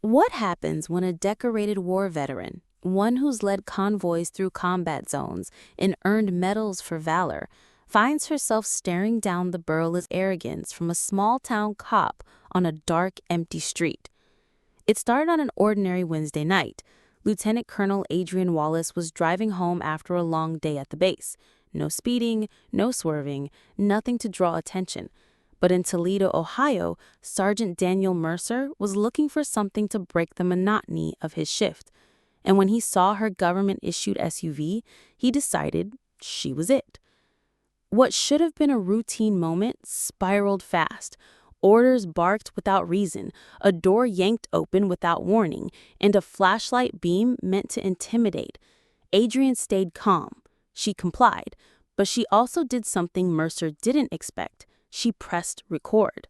What happens when a decorated war veteran, one who's led convoys through combat zones and earned medals for valor, finds herself staring down the burlesque arrogance from a small-town cop on a dark, empty street? It started on an ordinary Wednesday night. Lieutenant Colonel Adrian Wallace was driving home after a long day at the base. No speeding, no swerving, nothing to draw attention. But in Toledo, Ohio, Sergeant Daniel Mercer was looking for something to break the monotony of his shift. And when he saw her government-issued SUV, he decided she was it. What should have been a routine moment spiraled fast. Orders barked without reason, a door yanked open without warning, and a flashlight beam meant to intimidate. Adrian stayed calm. She complied, but she also did something Mercer didn't expect. She pressed record.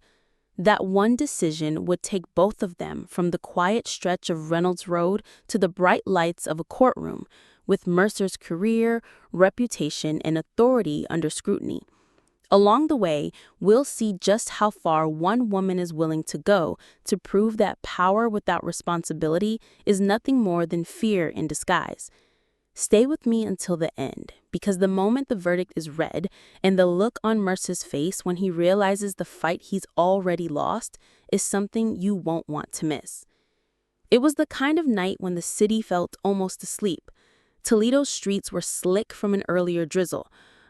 That one decision would take both of them from the quiet stretch of Reynolds Road to the bright lights of a courtroom, with Mercer's career, reputation, and authority under scrutiny. Along the way, we'll see just how far one woman is willing to go to prove that power without responsibility is nothing more than fear in disguise. Stay with me until the end, because the moment the verdict is read and the look on Mercer's face when he realizes the fight he's already lost is something you won't want to miss. It was the kind of night when the city felt almost asleep. Toledo's streets were slick from an earlier drizzle,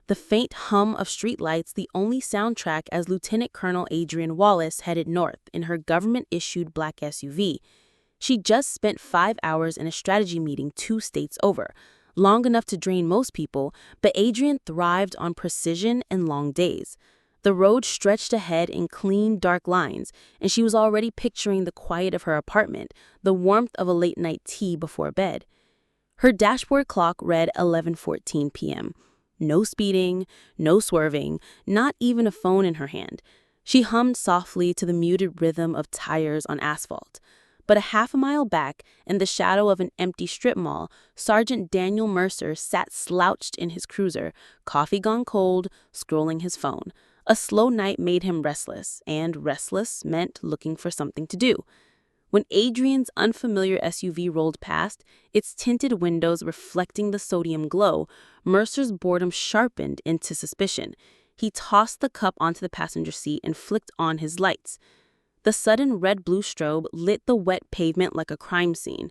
the faint hum of streetlights the only soundtrack as Lieutenant Colonel Adrian Wallace headed north in her government-issued black SUV. She'd just spent 5 hours in a strategy meeting 2 states over, long enough to drain most people, but Adrian thrived on precision and long days. The road stretched ahead in clean, dark lines, and she was already picturing the quiet of her apartment, the warmth of a late-night tea before bed. Her dashboard clock read 11:14 p.m. No speeding, no swerving, not even a phone in her hand. She hummed softly to the muted rhythm of tires on asphalt. But a half a mile back, in the shadow of an empty strip mall, Sergeant Daniel Mercer sat slouched in his cruiser, coffee gone cold, scrolling his phone. A slow night made him restless, and restless meant looking for something to do. When Adrian's unfamiliar SUV rolled past, its tinted windows reflecting the sodium glow, Mercer's boredom sharpened into suspicion. He tossed the cup onto the passenger seat and flicked on his lights. The sudden red-blue strobe lit the wet pavement like a crime scene.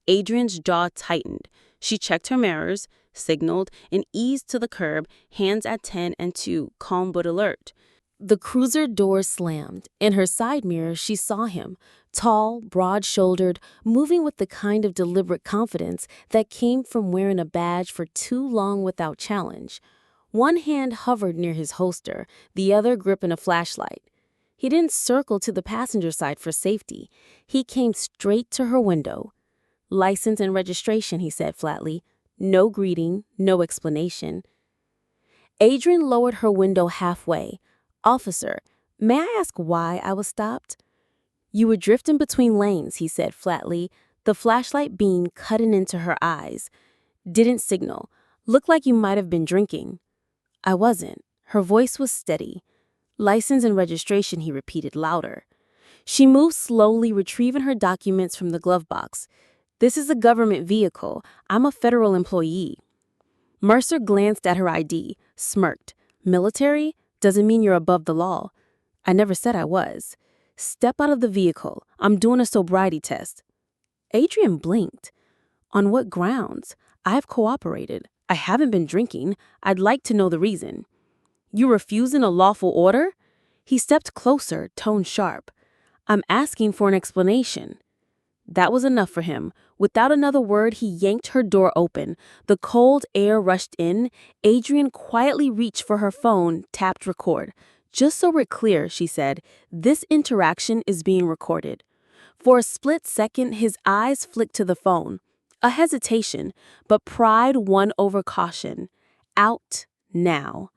Adrian's jaw tightened. She checked her mirrors, signaled, and eased to the curb, hands at 10 and 2, calm but alert. The cruiser door slammed. In her side mirror, she saw him, tall, broad-shouldered, moving with the kind of deliberate confidence that came from wearing a badge for too long without challenge. One hand hovered near his holster, the other gripping a flashlight. He didn't circle to the passenger side for safety. He came straight to her window. "License and registration," he said flatly. No greeting, no explanation. Adrian lowered her window halfway. "Officer, may I ask why I was stopped?" "You were drifting between lanes," he said flatly, the flashlight beam cutting into her eyes. "Didn't signal. Looked like you might have been drinking." "I wasn't." Her voice was steady. "License and registration," he repeated louder. She moved slowly, retrieving her documents from the glove box. "This is a government vehicle. I'm a federal employee." Mercer glanced at her ID, smirked. "Military? Doesn't mean you're above the law." "I never said I was." "Step out of the vehicle. I'm doing a sobriety test." Adrian blinked. "On what grounds? I've cooperated. I haven't been drinking. I'd like to know the reason." "You refusing a lawful order?" He stepped closer, tone sharp. "I'm asking for an explanation." That was enough for him. Without another word, he yanked her door open. The cold air rushed in. Adrian quietly reached for her phone, tapped record. "Just so we're clear," she said, "this interaction is being recorded." For a split second, his eyes flicked to the phone. A hesitation, but pride won over caution. Out now.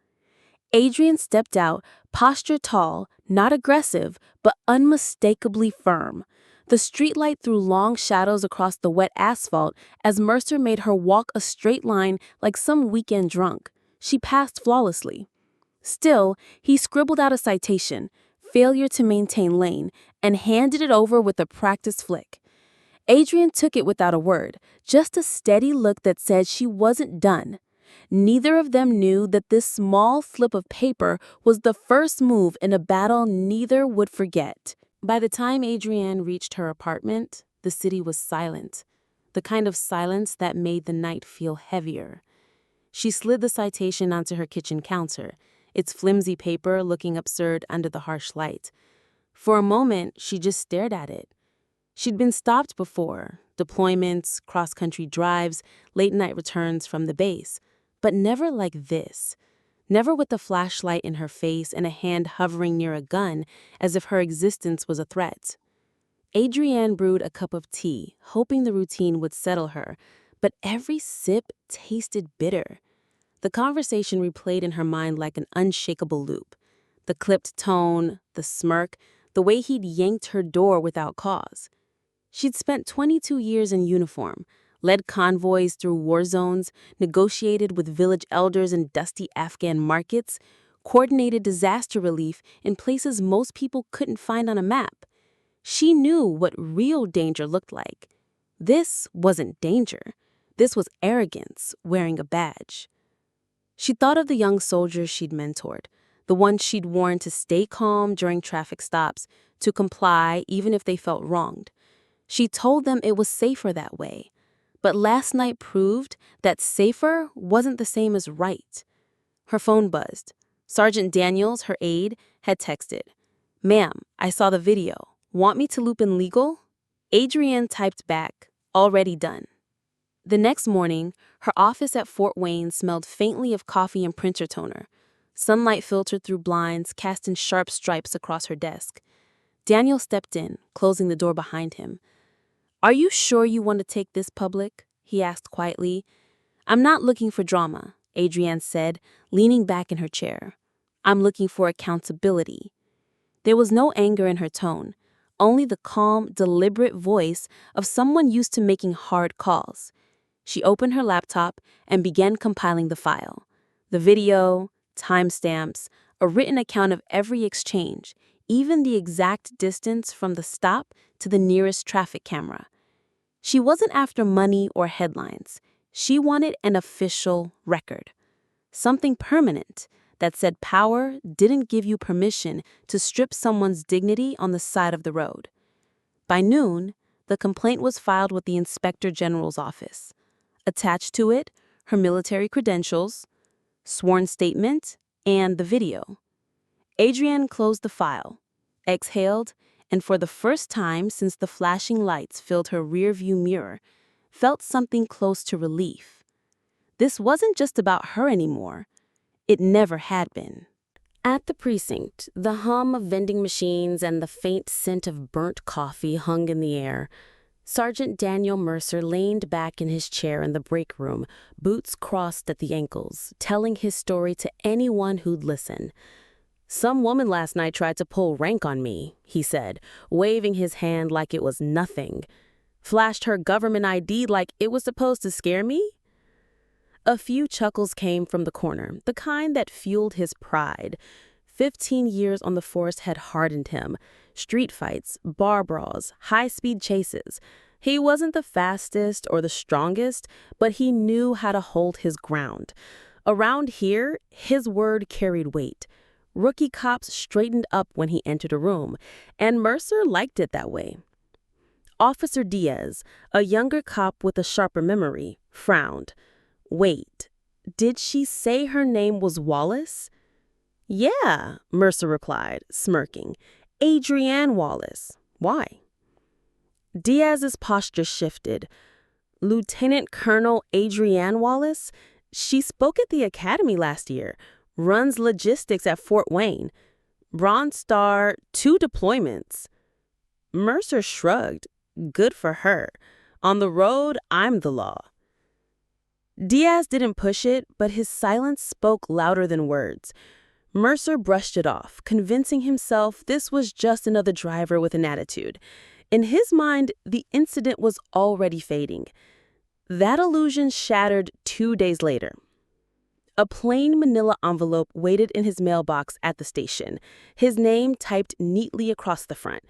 Adrian stepped out, posture tall, not aggressive, but unmistakably firm. The streetlight threw long shadows across the wet asphalt as Mercer made her walk a straight line like some weekend drunk. She passed flawlessly. Still, he scribbled out a citation, failure to maintain lane, and handed it over with a practiced flick. Adrian took it without a word, just a steady look that said she wasn't done. Neither of them knew that this small slip of paper was the first move in a battle neither would forget. By the time Adrienne reached her apartment, the city was silent, the kind of silence that made the night feel heavier. She slid the citation onto her kitchen counter, its flimsy paper looking absurd under the harsh light. For a moment, she just stared at it. She'd been stopped before, deployments, cross-country drives, late-night returns from the base, but never like this. Never with a flashlight in her face and a hand hovering near a gun as if her existence was a threat. Adrienne brewed a cup of tea, hoping the routine would settle her, but every sip tasted bitter. The conversation replayed in her mind like an unshakable loop. The clipped tone, the smirk, the way he'd yanked her door without cause. She'd spent 22 years in uniform, led convoys through war zones, negotiated with village elders in dusty Afghan markets, coordinated disaster relief in places most people couldn't find on a map. She knew what real danger looked like. This wasn't danger. This was arrogance wearing a badge. She thought of the young soldiers she'd mentored, the ones she'd warned to stay calm during traffic stops, to comply even if they felt wronged. She told them it was safer that way. But last night proved that safer wasn't the same as right. Her phone buzzed. Sergeant Daniels, her aide, had texted, "Ma'am, I saw the video. Want me to loop in legal?" Adrienne typed back, "Already done." The next morning, her office at Fort Wayne smelled faintly of coffee and printer toner. Sunlight filtered through blinds, casting sharp stripes across her desk. Daniel stepped in, closing the door behind him. "Are you sure you want to take this public?" he asked quietly. "I'm not looking for drama," Adrienne said, leaning back in her chair. "I'm looking for accountability." There was no anger in her tone, only the calm, deliberate voice of someone used to making hard calls. She opened her laptop and began compiling the file. The video, timestamps, a written account of every exchange, even the exact distance from the stop to the nearest traffic camera. She wasn't after money or headlines. She wanted an official record. Something permanent that said power didn't give you permission to strip someone's dignity on the side of the road. By noon, the complaint was filed with the Inspector General's office. Attached to it, her military credentials, sworn statement, and the video. Adrienne closed the file, exhaled, and for the first time since the flashing lights filled her rearview mirror, felt something close to relief. This wasn't just about her anymore. It never had been. At the precinct, the hum of vending machines and the faint scent of burnt coffee hung in the air. Sergeant Daniel Mercer leaned back in his chair in the break room, boots crossed at the ankles, telling his story to anyone who'd listen. "Some woman last night tried to pull rank on me," he said, waving his hand like it was nothing. "Flashed her government ID like it was supposed to scare me?" A few chuckles came from the corner, the kind that fueled his pride. 15 years on the force had hardened him. Street fights, bar brawls, high-speed chases. He wasn't the fastest or the strongest, but he knew how to hold his ground. Around here, his word carried weight. Rookie cops straightened up when he entered a room, and Mercer liked it that way. Officer Diaz, a younger cop with a sharper memory, frowned. Wait, did she say her name was Wallace? "Yeah," Mercer replied, smirking. "Adrienne Wallace. Why?" Diaz's posture shifted. "Lieutenant Colonel Adrienne Wallace? She spoke at the academy last year. Runs logistics at Fort Wayne. Bronze Star, 2 deployments." Mercer shrugged. "Good for her. On the road, I'm the law." Diaz didn't push it, but his silence spoke louder than words. Mercer brushed it off, convincing himself this was just another driver with an attitude. In his mind, the incident was already fading. That illusion shattered 2 days later. A plain manila envelope waited in his mailbox at the station, his name typed neatly across the front.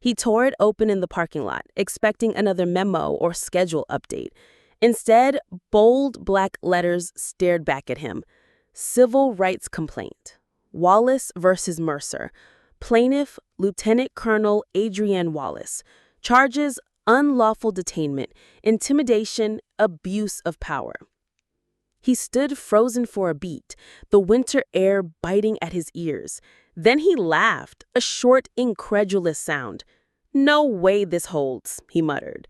He tore it open in the parking lot, expecting another memo or schedule update. Instead, bold black letters stared back at him. Civil rights complaint. Wallace versus Mercer. Plaintiff, Lieutenant Colonel Adrienne Wallace. Charges unlawful detainment, intimidation, abuse of power. He stood frozen for a beat, the winter air biting at his ears. Then he laughed, a short, incredulous sound. "No way this holds," he muttered.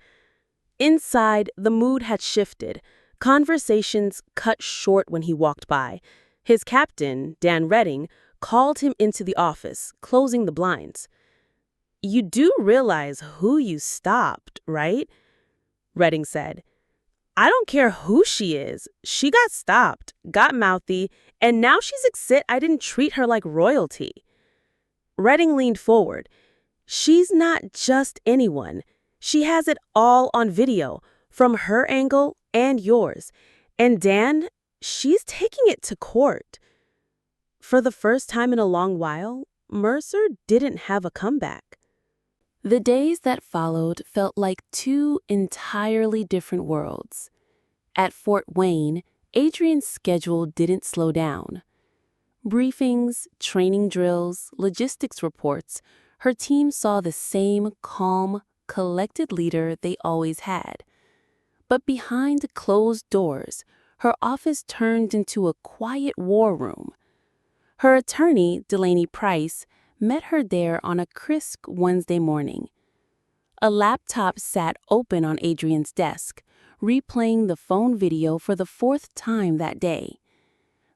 Inside, the mood had shifted. Conversations cut short when he walked by. His captain, Dan Redding, called him into the office, closing the blinds. "You do realize who you stopped, right?" Redding said. "I don't care who she is. She got stopped, got mouthy, and now she's upset I didn't treat her like royalty." Redding leaned forward. "She's not just anyone. She has it all on video, from her angle and yours. And Dan, she's taking it to court." For the first time in a long while, Mercer didn't have a comeback. The days that followed felt like two entirely different worlds. At Fort Wayne, Adrienne's schedule didn't slow down. Briefings, training drills, logistics reports, her team saw the same calm, collected leader they always had. But behind closed doors, her office turned into a quiet war room. Her attorney, Delaney Price, met her there on a crisp Wednesday morning. A laptop sat open on Adrienne's desk, replaying the phone video for the fourth time that day.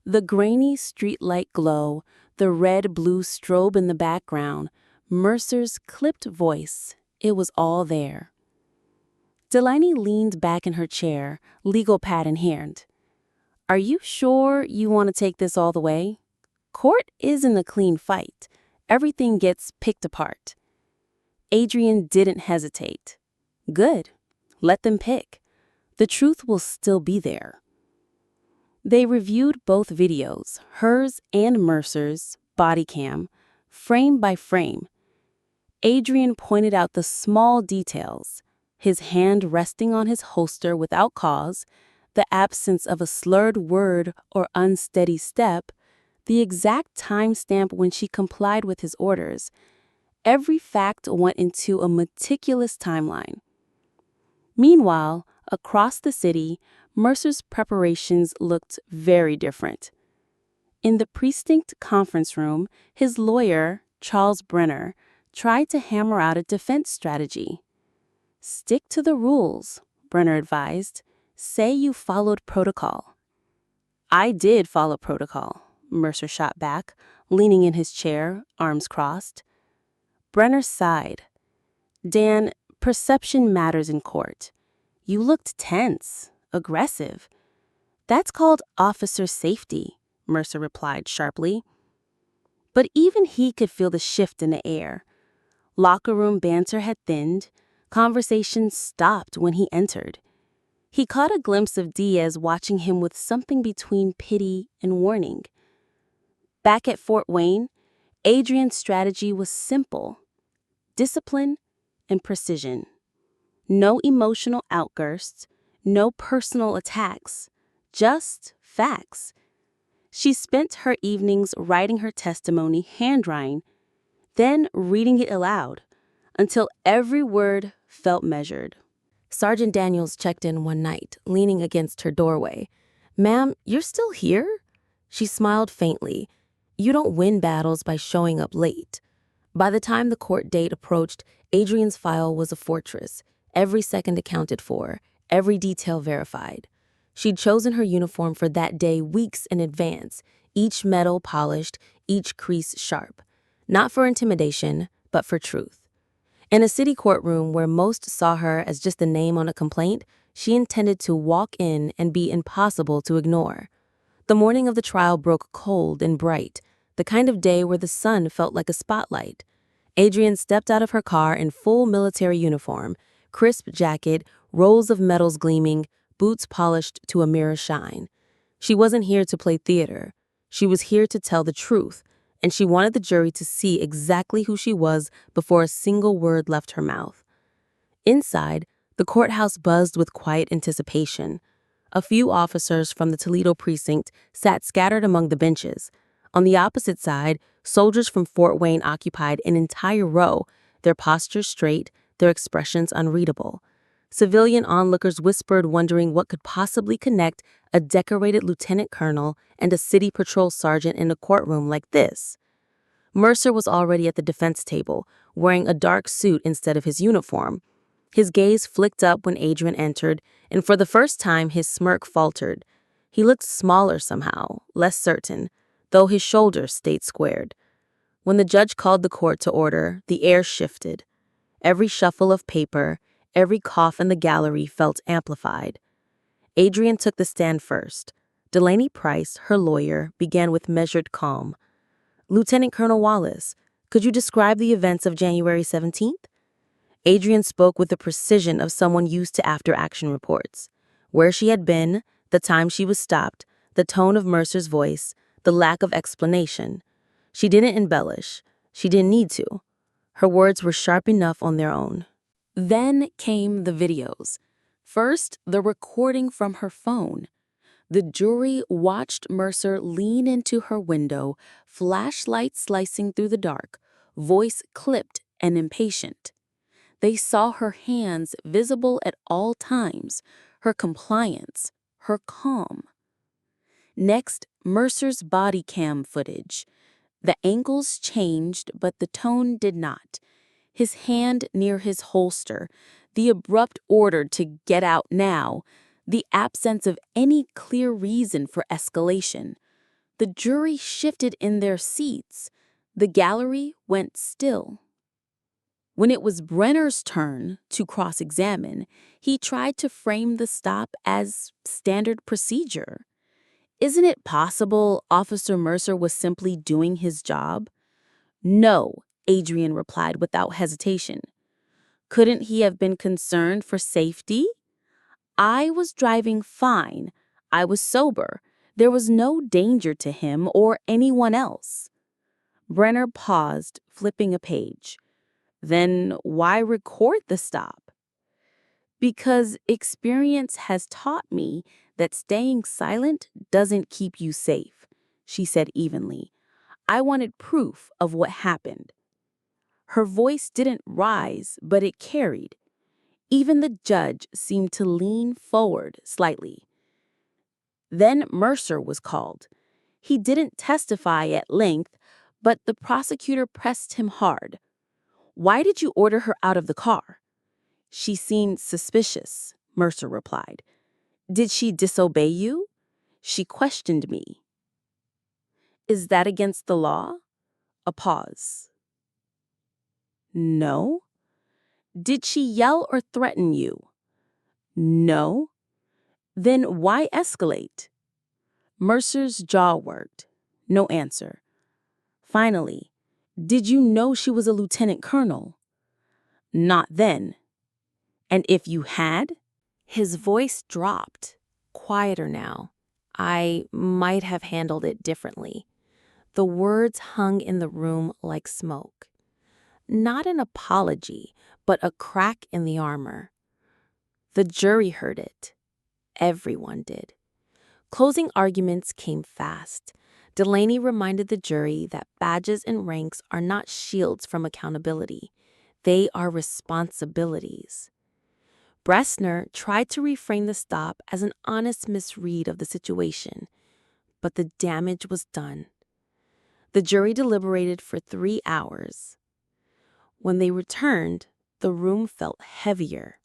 The grainy streetlight glow, the red-blue strobe in the background, Mercer's clipped voice, it was all there. Delaney leaned back in her chair, legal pad in hand. "Are you sure you want to take this all the way? Court isn't a clean fight. Everything gets picked apart." Adrienne didn't hesitate. "Good. Let them pick. The truth will still be there." They reviewed both videos, hers and Mercer's, body cam, frame by frame. Adrienne pointed out the small details: his hand resting on his holster without cause, the absence of a slurred word or unsteady step, the exact timestamp when she complied with his orders. Every fact went into a meticulous timeline. Meanwhile, across the city, Mercer's preparations looked very different. In the precinct conference room, his lawyer, Charles Brenner, tried to hammer out a defense strategy. "Stick to the rules," Brenner advised. "Say you followed protocol." "I did follow protocol," Mercer shot back, leaning in his chair, arms crossed. Brenner sighed. "Dan, perception matters in court. You looked tense, aggressive." "That's called officer safety," Mercer replied sharply. But even he could feel the shift in the air. Locker room banter had thinned. Conversations stopped when he entered. He caught a glimpse of Diaz watching him with something between pity and warning. Back at Fort Wayne, Adrienne's strategy was simple: discipline and precision. No emotional outbursts, no personal attacks, just facts. She spent her evenings writing her testimony hand-drawing, then reading it aloud, until every word felt measured. Sergeant Daniels checked in one night, leaning against her doorway. "Ma'am, you're still here?" She smiled faintly. "You don't win battles by showing up late." By the time the court date approached, Adrienne's file was a fortress, every second accounted for, every detail verified. She'd chosen her uniform for that day weeks in advance, each medal polished, each crease sharp. Not for intimidation, but for truth. In a city courtroom where most saw her as just a name on a complaint, she intended to walk in and be impossible to ignore. The morning of the trial broke cold and bright, the kind of day where the sun felt like a spotlight. Adrienne stepped out of her car in full military uniform, crisp jacket, rows of medals gleaming, boots polished to a mirror shine. She wasn't here to play theater. She was here to tell the truth, and she wanted the jury to see exactly who she was before a single word left her mouth. Inside, the courthouse buzzed with quiet anticipation. A few officers from the Toledo precinct sat scattered among the benches. On the opposite side, soldiers from Fort Wayne occupied an entire row, their postures straight, their expressions unreadable. Civilian onlookers whispered, wondering what could possibly connect a decorated lieutenant colonel and a city patrol sergeant in a courtroom like this. Mercer was already at the defense table, wearing a dark suit instead of his uniform. His gaze flicked up when Adrian entered, and for the first time his smirk faltered. He looked smaller somehow, less certain, though his shoulders stayed squared. When the judge called the court to order, the air shifted. Every shuffle of paper, every cough in the gallery felt amplified. Adrian took the stand first. Delaney Price, her lawyer, began with measured calm. "Lieutenant Colonel Wallace, could you describe the events of January 17th? Adrian spoke with the precision of someone used to after-action reports. Where she had been, the time she was stopped, the tone of Mercer's voice, the lack of explanation. She didn't embellish. She didn't need to. Her words were sharp enough on their own. Then came the videos. First, the recording from her phone. The jury watched Mercer lean into her window, flashlight slicing through the dark, voice clipped and impatient. They saw her hands visible at all times, her compliance, her calm. Next, Mercer's body cam footage. The angles changed, but the tone did not. His hand near his holster, the abrupt order to get out now, the absence of any clear reason for escalation. The jury shifted in their seats. The gallery went still. When it was Brenner's turn to cross-examine, he tried to frame the stop as standard procedure. Isn't it possible Officer Mercer was simply doing his job? No, Adrian replied without hesitation. Couldn't he have been concerned for safety? I was driving fine. I was sober. There was no danger to him or anyone else. Brenner paused, flipping a page. Then why record the stop? Because experience has taught me that staying silent doesn't keep you safe, she said evenly. I wanted proof of what happened. Her voice didn't rise, but it carried. Even the judge seemed to lean forward slightly. Then Mercer was called. He didn't testify at length, but the prosecutor pressed him hard. Why did you order her out of the car? She seemed suspicious, Mercer replied. Did she disobey you? She questioned me. Is that against the law? A pause. No. Did she yell or threaten you? No. Then why escalate? Mercer's jaw worked. No answer. Finally, did you know she was a lieutenant colonel? Not then. And if you had? His voice dropped, quieter now. I might have handled it differently. The words hung in the room like smoke. Not an apology, but a crack in the armor. The jury heard it. Everyone did. Closing arguments came fast. Delaney reminded the jury that badges and ranks are not shields from accountability. They are responsibilities. Bressner tried to reframe the stop as an honest misread of the situation, but the damage was done. The jury deliberated for 3 hours. When they returned, the room felt heavier.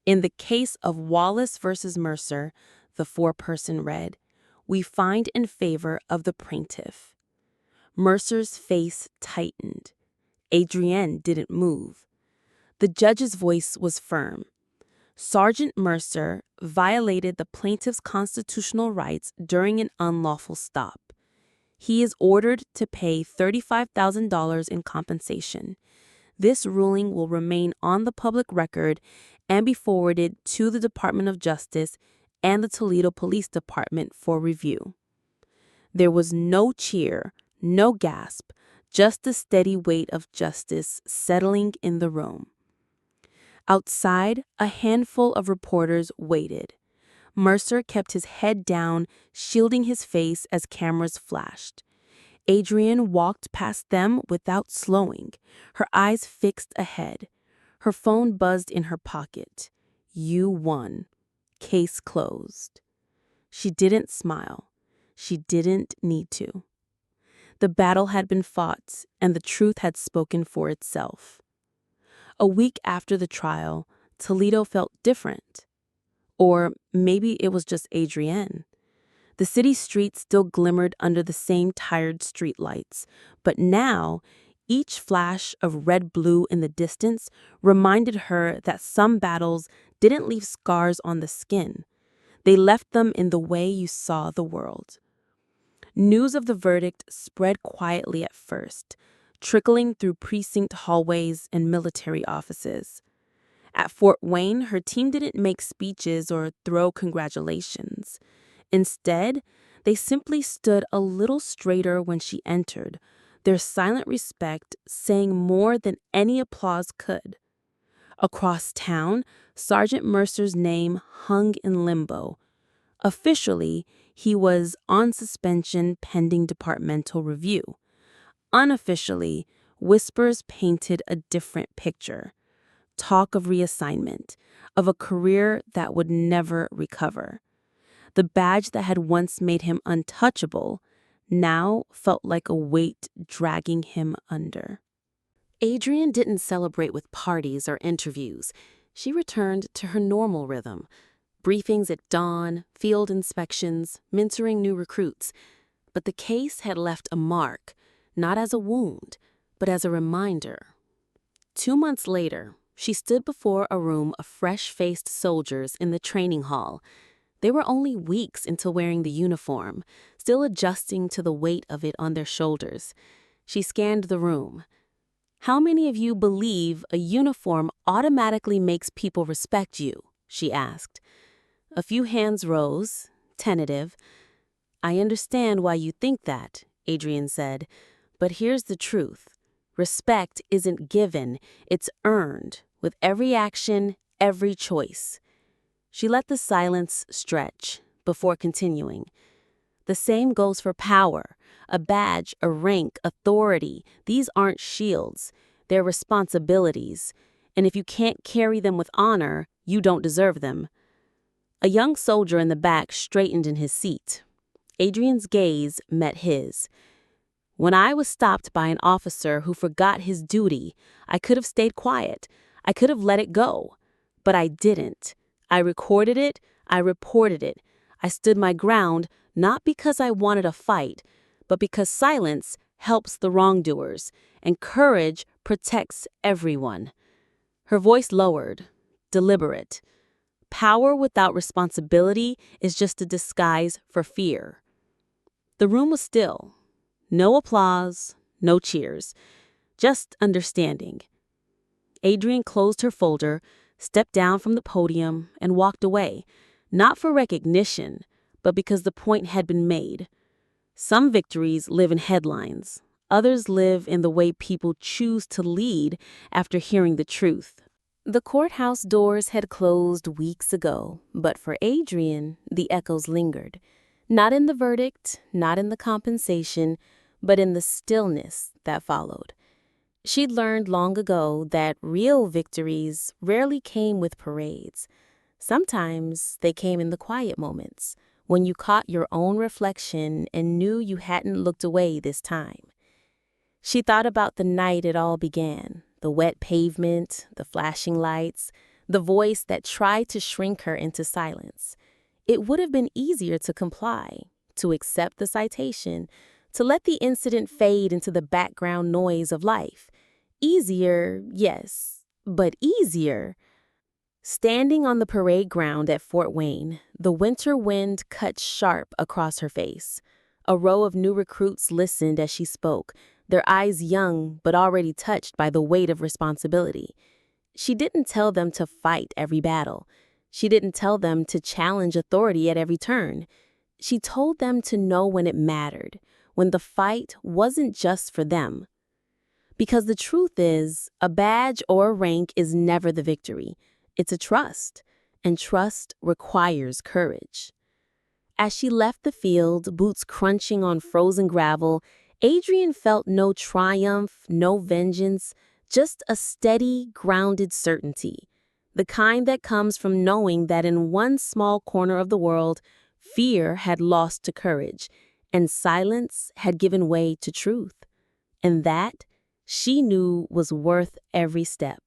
In the case of Wallace versus Mercer, the foreperson read, we find in favor of the plaintiff. Mercer's face tightened. Adrienne didn't move. The judge's voice was firm. Sergeant Mercer violated the plaintiff's constitutional rights during an unlawful stop. He is ordered to pay $35,000 in compensation. This ruling will remain on the public record and be forwarded to the Department of Justice and the Toledo Police Department for review. There was no cheer, No gasp, just the steady weight of justice settling in the room. Outside, a handful of reporters waited. Mercer kept his head down, shielding his face as cameras flashed. Adrian walked past them without slowing, her eyes fixed ahead. Her phone buzzed in her pocket. You won. Case closed. She didn't smile. She didn't need to. The battle had been fought, and the truth had spoken for itself. A week after the trial, Toledo felt different. Or maybe it was just Adrienne. The city streets still glimmered under the same tired streetlights, but now, each flash of red-blue in the distance reminded her that some battles didn't leave scars on the skin. They left them in the way you saw the world. News of the verdict spread quietly at first, trickling through precinct hallways and military offices. At Fort Wayne, her team didn't make speeches or throw congratulations. Instead, they simply stood a little straighter when she entered, their silent respect saying more than any applause could. Across town, Sergeant Mercer's name hung in limbo. Officially, he was on suspension pending departmental review. Unofficially, whispers painted a different picture. Talk of reassignment, of a career that would never recover. The badge that had once made him untouchable now felt like a weight dragging him under. Adrian didn't celebrate with parties or interviews. She returned to her normal rhythm. Briefings at dawn, field inspections, mentoring new recruits. But the case had left a mark, not as a wound, but as a reminder. 2 months later, she stood before a room of fresh-faced soldiers in the training hall. They were only weeks into wearing the uniform, still adjusting to the weight of it on their shoulders. She scanned the room. "How many of you believe a uniform automatically makes people respect you?" she asked. A few hands rose, tentative. "I understand why you think that," Adrian said, "but here's the truth. Respect isn't given, it's earned, with every action, every choice." She let the silence stretch before continuing. "The same goes for power. A badge, a rank, authority. These aren't shields. They're responsibilities. And if you can't carry them with honor, you don't deserve them." A young soldier in the back straightened in his seat. Adrian's gaze met his. "When I was stopped by an officer who forgot his duty, I could have stayed quiet. I could have let it go. But I didn't. I recorded it. I reported it. I stood my ground, not because I wanted a fight, but because silence helps the wrongdoers, and courage protects everyone." Her voice lowered, deliberate. Power without responsibility is just a disguise for fear. The room was still. No applause, no cheers, just understanding. Adrian closed her folder, stepped down from the podium, and walked away, not for recognition, but because the point had been made. Some victories live in headlines. Others live in the way people choose to lead after hearing the truth. The courthouse doors had closed weeks ago, but for Adrian, the echoes lingered. Not in the verdict, not in the compensation, but in the stillness that followed. She'd learned long ago that real victories rarely came with parades. Sometimes they came in the quiet moments, when you caught your own reflection and knew you hadn't looked away this time. She thought about the night it all began, the wet pavement, the flashing lights, the voice that tried to shrink her into silence. It would have been easier to comply, to accept the citation, to let the incident fade into the background noise of life. Easier, yes, but easier. Standing on the parade ground at Fort Wayne, the winter wind cut sharp across her face. A row of new recruits listened as she spoke, their eyes young but already touched by the weight of responsibility. She didn't tell them to fight every battle. She didn't tell them to challenge authority at every turn. She told them to know when it mattered, when the fight wasn't just for them. Because the truth is, a badge or a rank is never the victory. It's a trust, and trust requires courage. As she left the field, boots crunching on frozen gravel, Adrian felt no triumph, no vengeance, just a steady, grounded certainty. The kind that comes from knowing that in one small corner of the world, fear had lost to courage, and silence had given way to truth. And that, she knew, was worth every step.